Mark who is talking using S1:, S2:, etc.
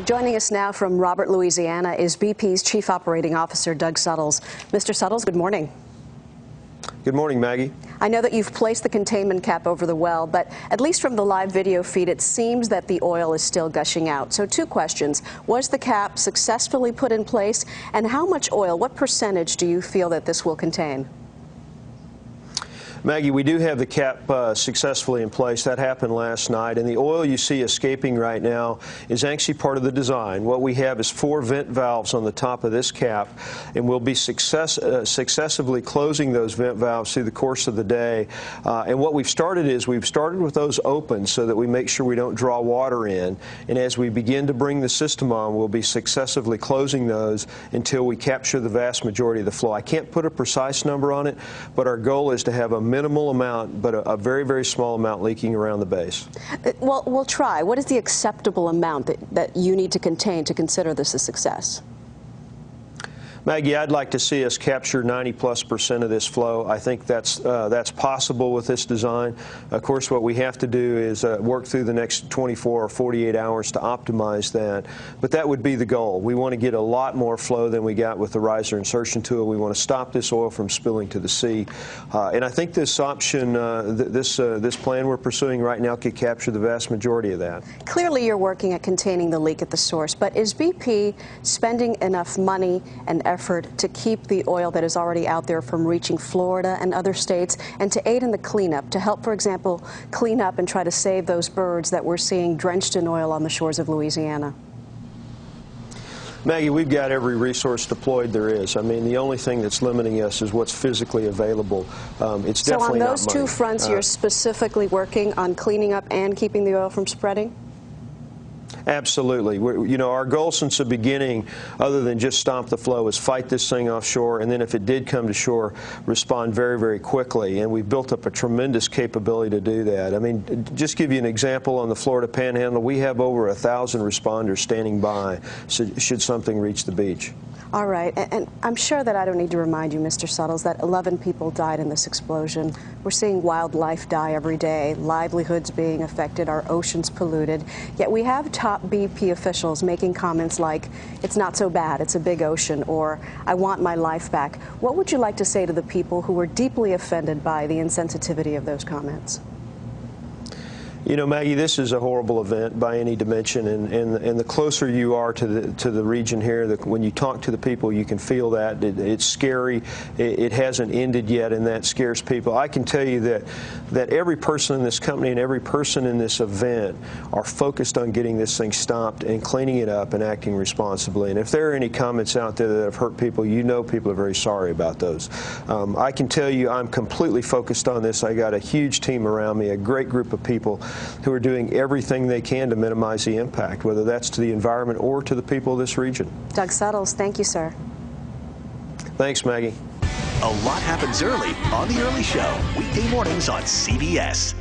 S1: Joining us now from Robert, Louisiana, is BP's Chief Operating Officer, Doug Suttles. Mr. Suttles, good morning.
S2: Good morning, Maggie.
S1: I know that you've placed the containment cap over the well, but at least from the live video feed, it seems that the oil is still gushing out. So two questions. Was the cap successfully put in place? And how much oil, what percentage do you feel that this will contain?
S2: Maggie, we do have the cap successfully in place. That happened last night, and the oil you see escaping right now is actually part of the design. What we have is 4 vent valves on the top of this cap, and we'll be successively closing those vent valves through the course of the day. And what we've started with those open so that we make sure we don't draw water in. And as we begin to bring the system on, we'll be successively closing those until we capture the vast majority of the flow. I can't put a precise number on it, but our goal is to have a minimal amount, but a very, very small amount leaking around the base.
S1: Well, we'll try. What is the acceptable amount that you need to contain to consider this a success?
S2: Maggie, I'd like to see us capture 90+% of this flow. I think that's possible with this design. Of course, what we have to do is work through the next 24 or 48 hours to optimize that. But that would be the goal. We want to get a lot more flow than we got with the riser insertion tool. We want to stop this oil from spilling to the sea. And I think this option, this plan we're pursuing right now could capture the vast majority of that.
S1: Clearly, you're working at containing the leak at the source, but is BP spending enough money and effort to keep the oil that is already out there from reaching Florida and other states, and to aid in the cleanup, to help, for example, clean up and try to save those birds that we're seeing drenched in oil on the shores of Louisiana?
S2: Maggie, we've got every resource deployed there is. I mean, the only thing that's limiting us is what's physically available. It's definitely not money.
S1: So on those two fronts, you're specifically working on cleaning up and keeping the oil from spreading?
S2: Absolutely. Our goal since the beginning, other than just stop the flow, is fight this thing offshore, and then if it did come to shore, respond very, very quickly. And we've built up a tremendous capability to do that. I mean, just give you an example, on the Florida Panhandle, we have over 1,000 responders standing by should something reach the beach.
S1: All right, and I'm sure that I don't need to remind you, Mr. Suttles, that 11 people died in this explosion. We're seeing wildlife die every day, livelihoods being affected, our oceans polluted. Yet we have top BP officials making comments like, it's not so bad, it's a big ocean, or I want my life back. What would you like to say to the people who were deeply offended by the insensitivity of those comments?
S2: You know, Maggie, this is a horrible event by any dimension, and the closer you are to the region here, when you talk to the people, you can feel that. It's scary. It hasn't ended yet, and that scares people. I can tell you that every person in this company and every person in this event are focused on getting this thing stopped and cleaning it up and acting responsibly. And if there are any comments out there that have hurt people, people are very sorry about those. I can tell you I'm completely focused on this. I got a huge team around me, a great group of people who are doing everything they can to minimize the impact, whether that's to the environment or to the people of this region.
S1: Doug Suttles, thank you, sir.
S2: Thanks, Maggie.
S3: A lot happens early on The Early Show, weekday mornings on CBS.